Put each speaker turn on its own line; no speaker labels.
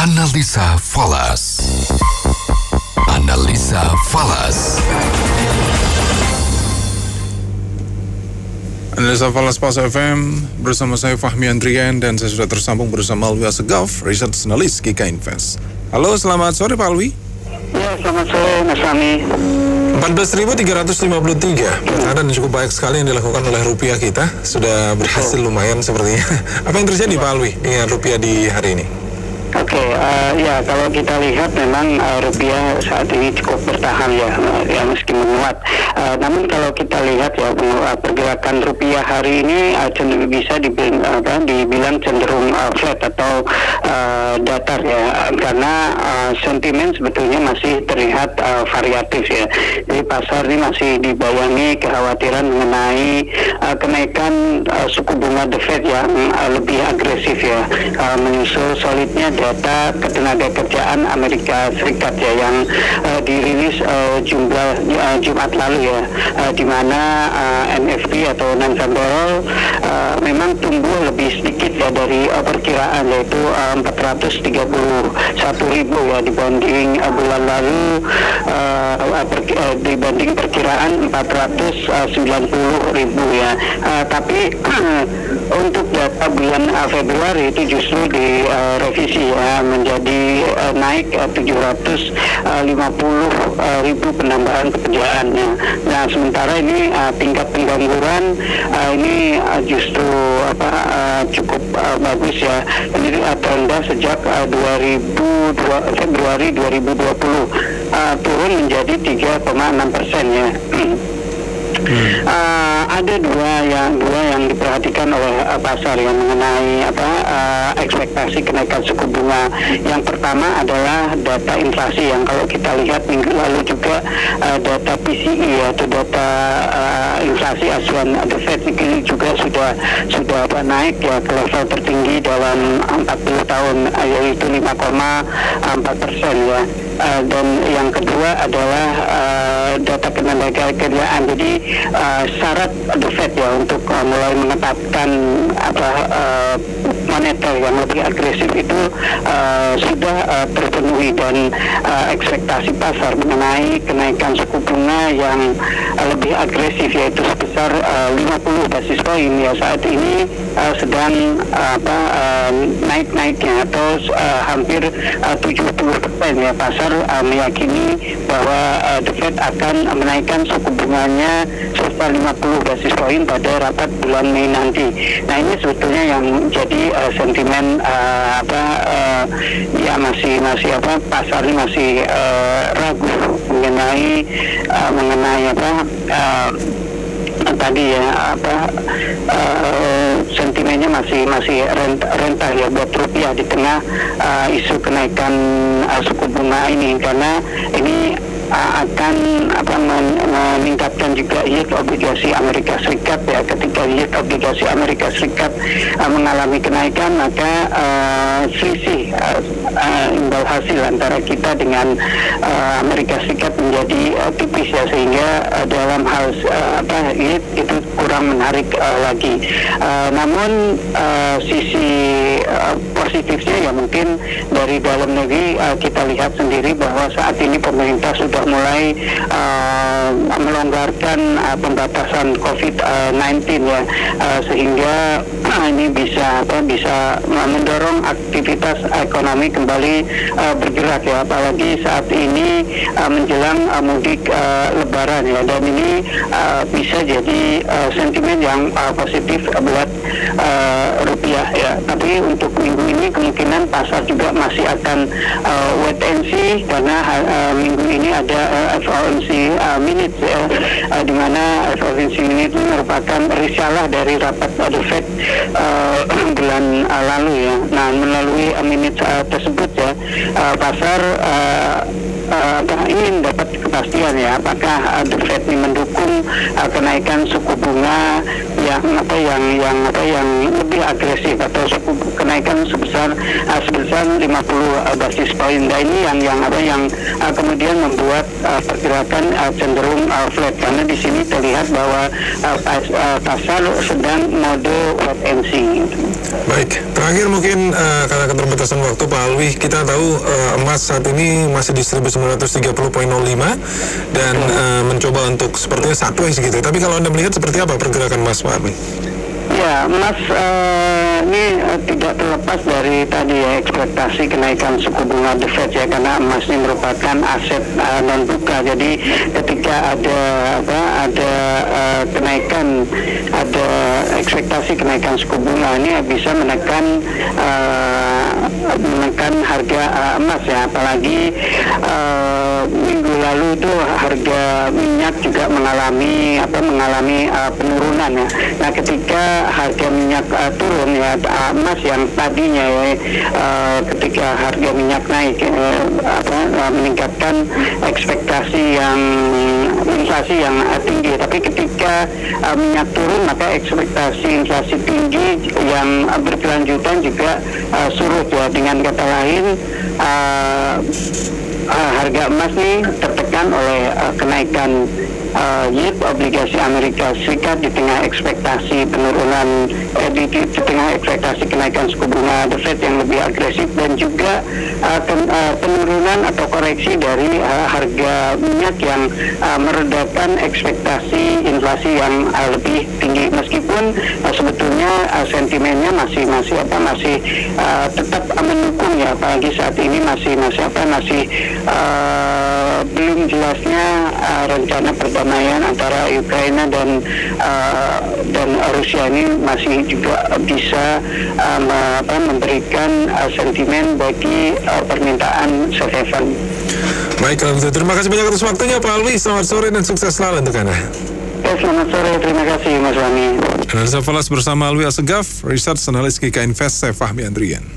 Analisa Falas. Analisa Falas.
Analisa Falas Pas FM bersama saya Fahmi Andrian dan saya sudah tersambung bersama Alwi Assegaf, Research Analyst GK Invest. Halo, selamat sore Pak Alwi.
Ya, selamat sore Mas Fahmi.
14.353 pertahanan cukup baik sekali yang dilakukan oleh rupiah kita. Sudah berhasil lumayan sepertinya. Apa yang terjadi Pak Alwi dengan rupiah di hari ini?
Oke, ya kalau kita lihat memang rupiah saat ini cukup bertahan ya meski menguat. Namun kalau kita lihat ya pergerakan rupiah hari ini cenderung bisa dibilang cenderung flat atau datar ya, karena sentimen sebetulnya masih terlihat variatif ya. Jadi pasar ini masih dibayangi kekhawatiran mengenai kenaikan suku bunga The Fed yang lebih agresif ya, menyusul solidnya data ketenagakerjaan Amerika Serikat ya yang dirilis Jumat lalu ya, di mana NFP atau non-farm payroll memang tumbuh lebih sedikit ya dari perkiraan, yaitu 431.000 ya dibanding bulan lalu, dibanding perkiraan 490.000 ya. Tapi untuk data bulan Februari itu justru direvisi ya menjadi naik 750.000 penambahan pekerjaannya. Nah, sementara ini tingkat pengangguran ini justru cukup bagus ya. Ini terendah sejak Februari 2020, turun menjadi 3,6% ya. Ada dua yang diperhatikan oleh pasar yang mengenai ekspektasi kenaikan suku bunga. Yang pertama adalah data inflasi yang kalau kita lihat minggu lalu juga data PCE atau data inflasi acuan The Fed ini juga sudah naik ya ke level tertinggi dalam 40 tahun, yaitu 5,4% ya. Dan yang kedua adalah data ketenagakerjaan. Jadi syarat The Fed ya untuk mulai menetapkan moneter yang lebih agresif itu sudah terpenuhi, dan ekspektasi pasar mengenai kenaikan suku bunga yang lebih agresif yaitu sebesar 50 basis poin ya saat ini sedang naik-naiknya atau hampir 70% ya. Pasar meyakini bahwa The Fed akan menaikkan suku bunganya sebesar 50 basis poin pada rapat bulan Mei nanti. Nah, ini sebetulnya yang jadi sentimen pasar ini masih ragu mengenai sentimennya masih rentah ya buat rupiah di tengah isu kenaikan suku bunga ini, karena ini akan meningkatkan juga yield obligasi Amerika Serikat ya. Ketika yield obligasi Amerika Serikat mengalami kenaikan, maka selisih imbal hasil antara kita dengan Amerika Serikat menjadi tipis ya, sehingga dalam hal yield itu kurang menarik lagi. Namun sisi positifnya ya mungkin dari dalam negeri kita lihat sendiri bahwa saat ini pemerintah sudah mulai melonggarkan pembatasan COVID-19 ya, sehingga ini bisa mendorong aktivitas ekonomi kembali bergerak ya, apalagi saat ini menjelang mudik Lebaran ya, dan ini bisa jadi sentimen yang positif buat rupiah ya. Tapi untuk minggu ini kemungkinan pasar juga masih akan wait and see, karena minggu ini ada FOMC minutes ya, di mana FOMC minutes itu merupakan risalah dari rapat The Fed bulan lalu ya. Nah, melalui minutes tersebut ya, pasar ingin dapat kepastian ya, apakah The Fed ini mendukung kenaikan suku bunga yang lebih agresif atau kenaikan sebesar sebesar 50 basis poin. Nah, ini yang kemudian membuat pergerakan cenderung flat, karena di sini terlihat bahwa pasar sedang mode wait and see.
Baik, terakhir mungkin karena keterbatasan waktu Pak Alwi, kita tahu emas saat ini masih di 1930.05 dan mencoba untuk sepertinya sideways gitu. Tapi kalau Anda melihat seperti apa pergerakan emas, Pak Alwi?
Ya, emas ini tidak terlepas dari tadi ya, ekspektasi kenaikan suku bunga The Fed ya, karena emas ini merupakan aset non buka. Jadi ketika ada kenaikan, ada ekspektasi kenaikan suku bunga, ini bisa menekan harga emas ya. Apalagi minggu lalu itu harga minyak juga mengalami penurunan ya. Nah, ketika harga minyak turun ya, emas yang tadinya ya, ketika harga minyak naik meningkatkan ekspektasi inflasi yang tinggi, tapi ketika minyak turun maka ekspektasi inflasi tinggi yang berkelanjutan juga surut ya. Dengan kata lain, harga emas ini tertekan oleh kenaikan yield obligasi Amerika Serikat di tengah ekspektasi penurunan di tengah ekspektasi kenaikan suku bunga The Fed yang lebih agresif, dan juga penurunan atau koreksi dari harga minyak yang meredakan ekspektasi inflasi yang lebih tinggi, meskipun sebetulnya sentimennya masih tetap mendukung ya, apalagi saat ini masih belum jelasnya rencana perdamaian antara Ukraina dan Rusia ini masih juga bisa memberikan sentimen bagi permintaan safe haven.
Baik, kalau begitu terima kasih banyak atas waktunya Pak Alwi. Selamat sore dan sukses selalu untuk Anda.
Selamat sore, terima kasih Mas Wami.
Analisa Falas bersama Alwi Assegaf, Research Analis KK Invest, saya Fahmi Andrian.